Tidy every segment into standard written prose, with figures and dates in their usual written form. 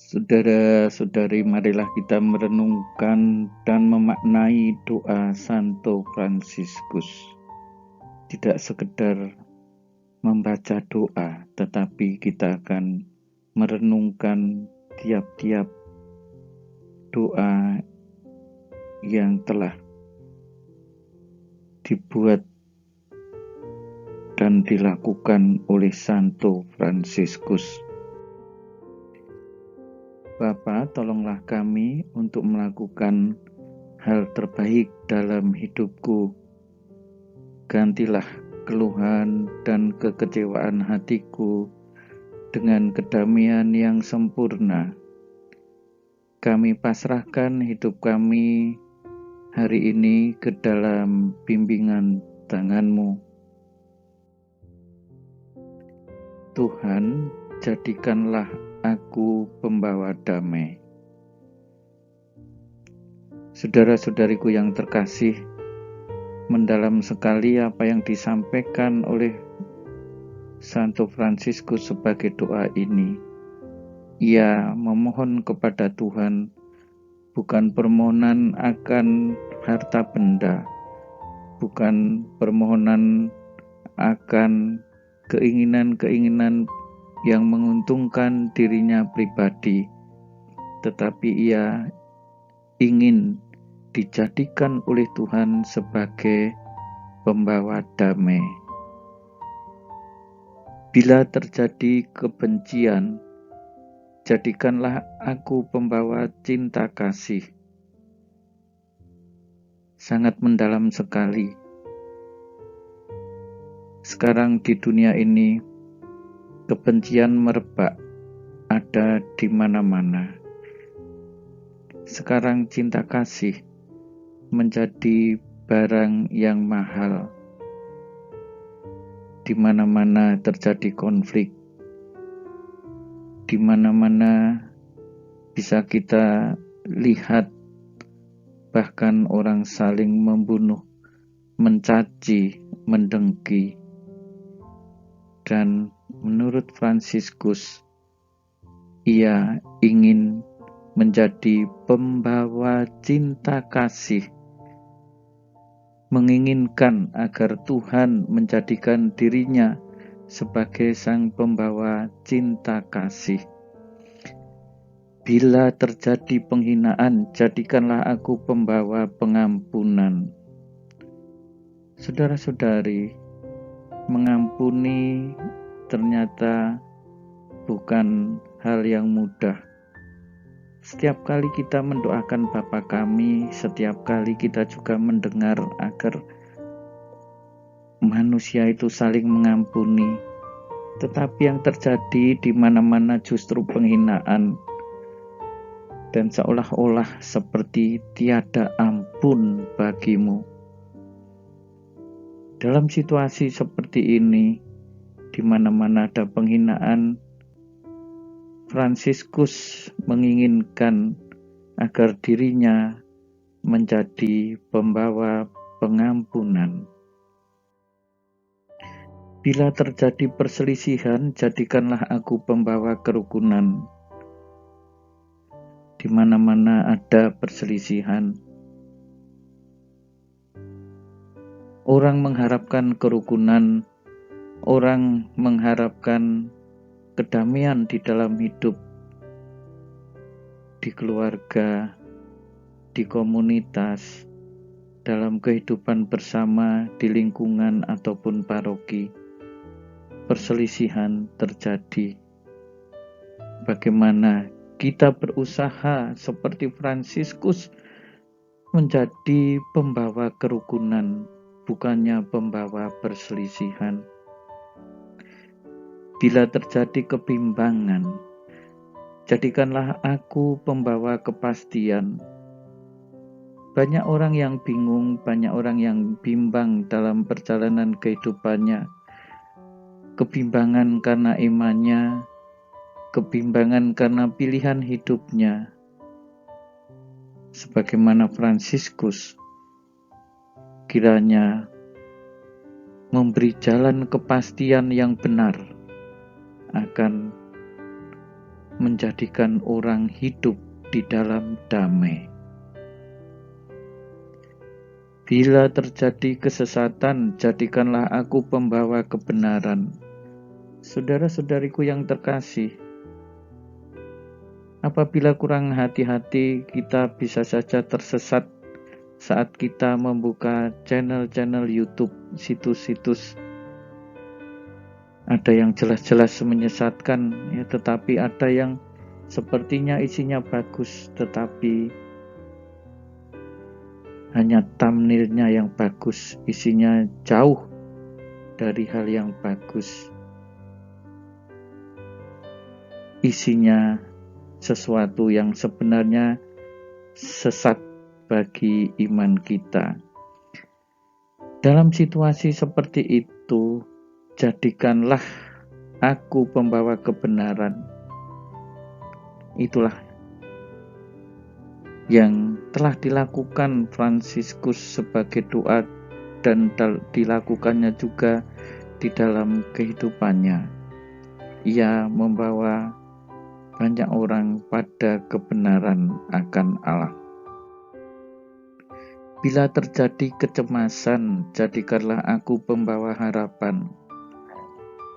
Saudara-saudari, marilah kita merenungkan dan memaknai doa Santo Fransiskus. Tidak sekedar membaca doa, tetapi kita akan merenungkan tiap-tiap doa yang telah dibuat dan dilakukan oleh Santo Fransiskus. Bapa, tolonglah kami untuk melakukan hal terbaik dalam hidupku. Gantilah keluhan dan kekecewaan hatiku dengan kedamaian yang sempurna. Kami pasrahkan hidup kami hari ini ke dalam bimbingan tangan-Mu. Tuhan, jadikanlah aku pembawa damai. Saudara-saudariku yang terkasih, mendalam sekali apa yang disampaikan oleh Santo Fransiskus sebagai doa ini. Ia memohon kepada Tuhan bukan permohonan akan harta benda, bukan permohonan akan keinginan-keinginan yang menguntungkan dirinya pribadi, tetapi ia ingin dijadikan oleh Tuhan sebagai pembawa damai. Bila terjadi kebencian, jadikanlah aku pembawa cinta kasih. Sangat mendalam sekali. Sekarang di dunia ini, kebencian merebak, ada di mana-mana. Sekarang cinta kasih menjadi barang yang mahal. Di mana-mana terjadi konflik. Di mana-mana bisa kita lihat bahkan orang saling membunuh, mencaci, mendengki. Dan menurut Fransiskus, ia ingin menjadi pembawa cinta kasih, menginginkan agar Tuhan menjadikan dirinya sebagai sang pembawa cinta kasih. Bila terjadi penghinaan, jadikanlah aku pembawa pengampunan. Saudara-saudari, mengampuni ternyata bukan hal yang mudah. Setiap kali kita mendoakan Bapa kami, setiap kali kita juga mendengar agar manusia itu saling mengampuni. Tetapi yang terjadi di mana-mana justru penghinaan dan seolah-olah seperti tiada ampun bagimu. Dalam situasi seperti ini, di mana-mana ada penghinaan, Fransiskus menginginkan agar dirinya menjadi pembawa pengampunan. Bila terjadi perselisihan, jadikanlah aku pembawa kerukunan. Di mana-mana ada perselisihan, orang mengharapkan kerukunan, orang mengharapkan kedamaian di dalam hidup, di keluarga, di komunitas, dalam kehidupan bersama, di lingkungan ataupun paroki. Perselisihan terjadi. Bagaimana kita berusaha seperti Fransiskus menjadi pembawa kerukunan, bukannya pembawa perselisihan. Bila terjadi kebimbangan, jadikanlah aku pembawa kepastian. Banyak orang yang bingung, banyak orang yang bimbang dalam perjalanan kehidupannya. Kebimbangan karena imannya, kebimbangan karena pilihan hidupnya. Sebagaimana Fransiskus, kiranya memberi jalan kepastian yang benar akan menjadikan orang hidup di dalam damai. Bila terjadi kesesatan, jadikanlah aku pembawa kebenaran. Saudara-saudariku yang terkasih, apabila kurang hati-hati, kita bisa saja tersesat saat kita membuka channel-channel YouTube, situs-situs. Ada yang jelas-jelas menyesatkan, ya, tetapi ada yang sepertinya isinya bagus, tetapi hanya thumbnailnya yang bagus, isinya jauh dari hal yang bagus. Isinya sesuatu yang sebenarnya sesat bagi iman kita. Dalam situasi seperti itu, jadikanlah aku pembawa kebenaran. Itulah yang telah dilakukan Fransiskus sebagai doa dan dilakukannya juga di dalam kehidupannya. Ia membawa banyak orang pada kebenaran akan Allah. Bila terjadi kecemasan, jadikanlah aku pembawa harapan.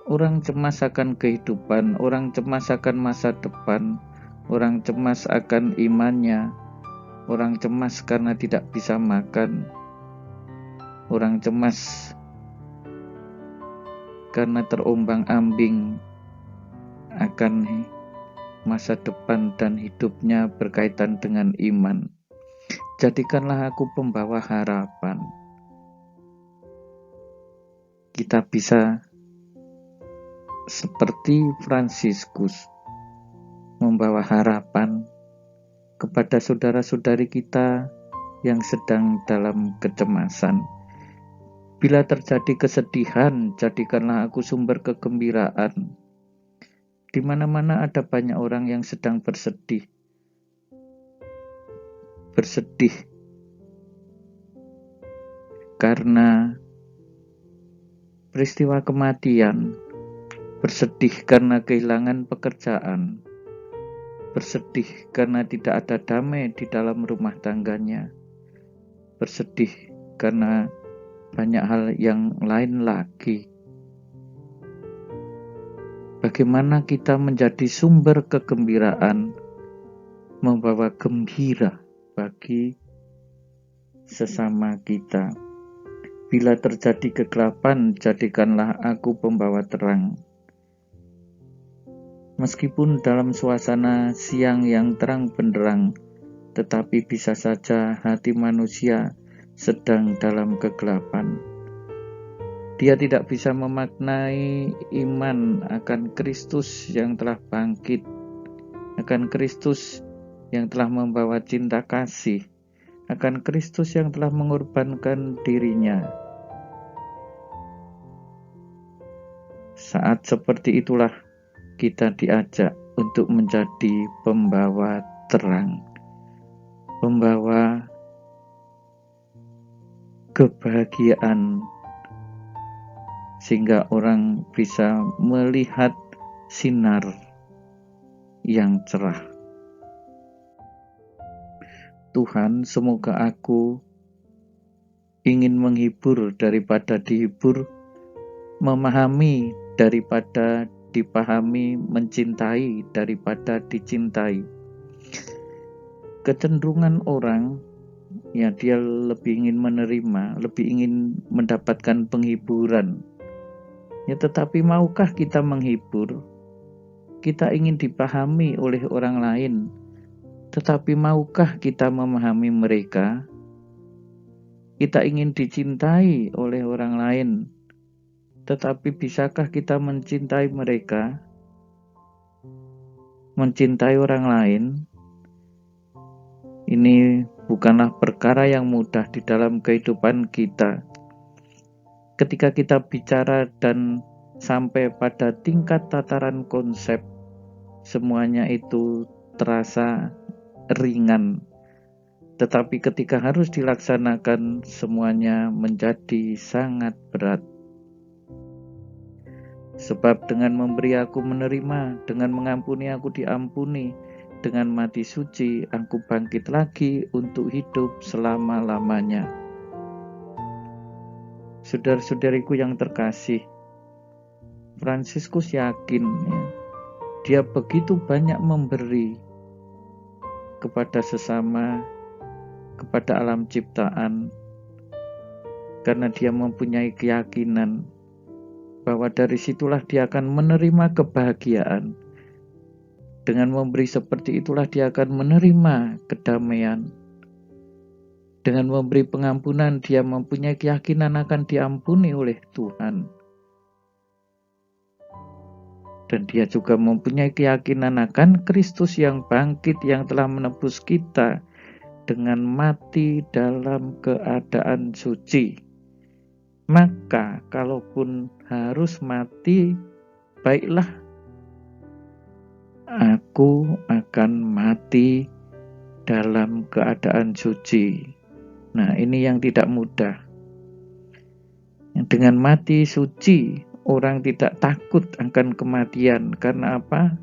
Orang cemas akan kehidupan, orang cemas akan masa depan, orang cemas akan imannya, orang cemas karena tidak bisa makan, orang cemas karena terombang-ambing akan masa depan dan hidupnya berkaitan dengan iman. Jadikanlah aku pembawa harapan. Kita bisa seperti Fransiskus membawa harapan kepada saudara-saudari kita yang sedang dalam kecemasan. Bila terjadi kesedihan, jadikanlah aku sumber kegembiraan. Di mana-mana ada banyak orang yang sedang bersedih karena peristiwa kematian, bersedih karena kehilangan pekerjaan, bersedih karena tidak ada damai di dalam rumah tangganya, bersedih karena banyak hal yang lain lagi. Bagaimana kita menjadi sumber kegembiraan, membawa gembira bagi sesama kita. Bila terjadi kegelapan, jadikanlah aku pembawa terang. Meskipun dalam suasana siang yang terang benderang, tetapi bisa saja hati manusia sedang dalam kegelapan. Dia tidak bisa memaknai iman akan Kristus yang telah bangkit, akan Kristus yang telah membawa cinta kasih, akan Kristus yang telah mengorbankan dirinya. Saat seperti itulah kita diajak untuk menjadi pembawa terang, pembawa kebahagiaan, sehingga orang bisa melihat sinar yang cerah. Tuhan, semoga aku ingin menghibur daripada dihibur, memahami daripada dipahami, mencintai daripada dicintai. Kecenderungan orang, ya, dia lebih ingin menerima, lebih ingin mendapatkan penghiburan. Ya, tetapi maukah kita menghibur? Kita ingin dipahami oleh orang lain, tetapi maukah kita memahami mereka? Kita ingin dicintai oleh orang lain, tetapi bisakah kita mencintai mereka? Mencintai orang lain, ini bukanlah perkara yang mudah di dalam kehidupan kita. Ketika kita bicara dan sampai pada tingkat tataran konsep, semuanya itu terasa ringan. Tetapi ketika harus dilaksanakan, semuanya menjadi sangat berat. Sebab dengan memberi aku menerima, dengan mengampuni aku diampuni, dengan mati suci aku bangkit lagi untuk hidup selama-lamanya. Saudara-saudariku yang terkasih, Fransiskus yakin ya, dia begitu banyak memberi kepada sesama, kepada alam ciptaan, karena dia mempunyai keyakinan bahwa dari situlah dia akan menerima kebahagiaan. Dengan memberi seperti itulah dia akan menerima kedamaian. Dengan memberi pengampunan, dia mempunyai keyakinan akan diampuni oleh Tuhan. Dan dia juga mempunyai keyakinan akan Kristus yang bangkit, yang telah menebus kita dengan mati dalam keadaan suci. Maka kalaupun harus mati, baiklah, aku akan mati dalam keadaan suci. Nah, ini yang tidak mudah. Dengan mati suci, orang tidak takut akan kematian. Karena apa?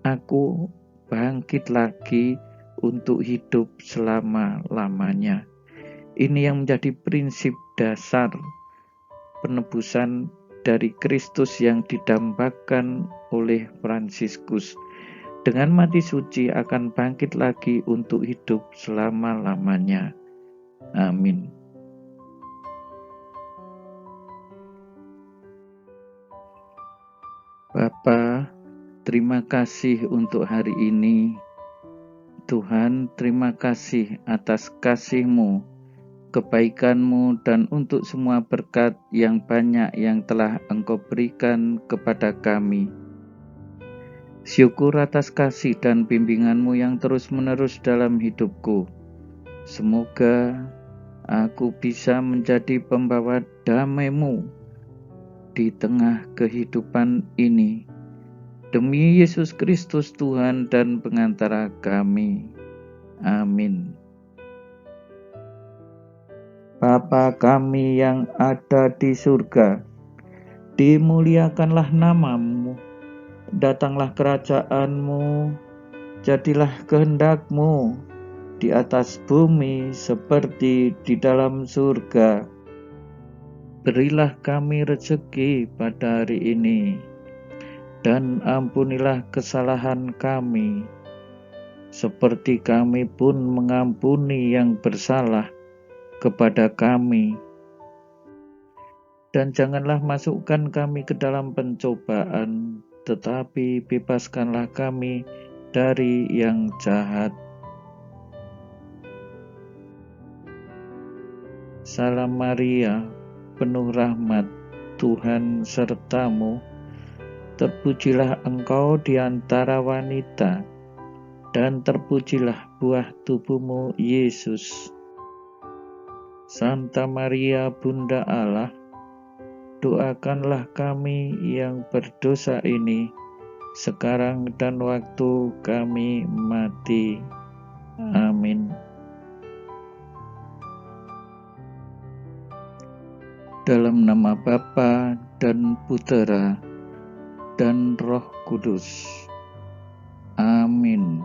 Aku bangkit lagi untuk hidup selama-lamanya. Ini yang menjadi prinsip dasar penebusan dari Kristus yang didambakan oleh Fransiskus. Dengan mati suci akan bangkit lagi untuk hidup selama-lamanya. Amin. Bapa, terima kasih untuk hari ini. Tuhan, terima kasih atas kasih-Mu, kebaikan-Mu, dan untuk semua berkat yang banyak yang telah Engkau berikan kepada kami. Syukur atas kasih dan bimbingan-Mu yang terus-menerus dalam hidupku. Semoga aku bisa menjadi pembawa damai-Mu di tengah kehidupan ini. Demi Yesus Kristus Tuhan dan pengantara kami. Amin. Bapa kami yang ada di surga, dimuliakanlah nama-Mu, datanglah kerajaan-Mu, jadilah kehendak-Mu di atas bumi seperti di dalam surga. Berilah kami rezeki pada hari ini, dan ampunilah kesalahan kami, seperti kami pun mengampuni yang bersalah kepada kami. Dan janganlah masukkan kami ke dalam pencobaan, tetapi bebaskanlah kami dari yang jahat. Salam Maria, penuh rahmat, Tuhan sertamu. Terpujilah engkau di antara wanita, dan terpujilah buah tubuhmu, Yesus. Santa Maria, Bunda Allah, doakanlah kami yang berdosa ini, sekarang dan waktu kami mati. Amin. Dalam nama Bapa dan Putera dan Roh Kudus. Amin.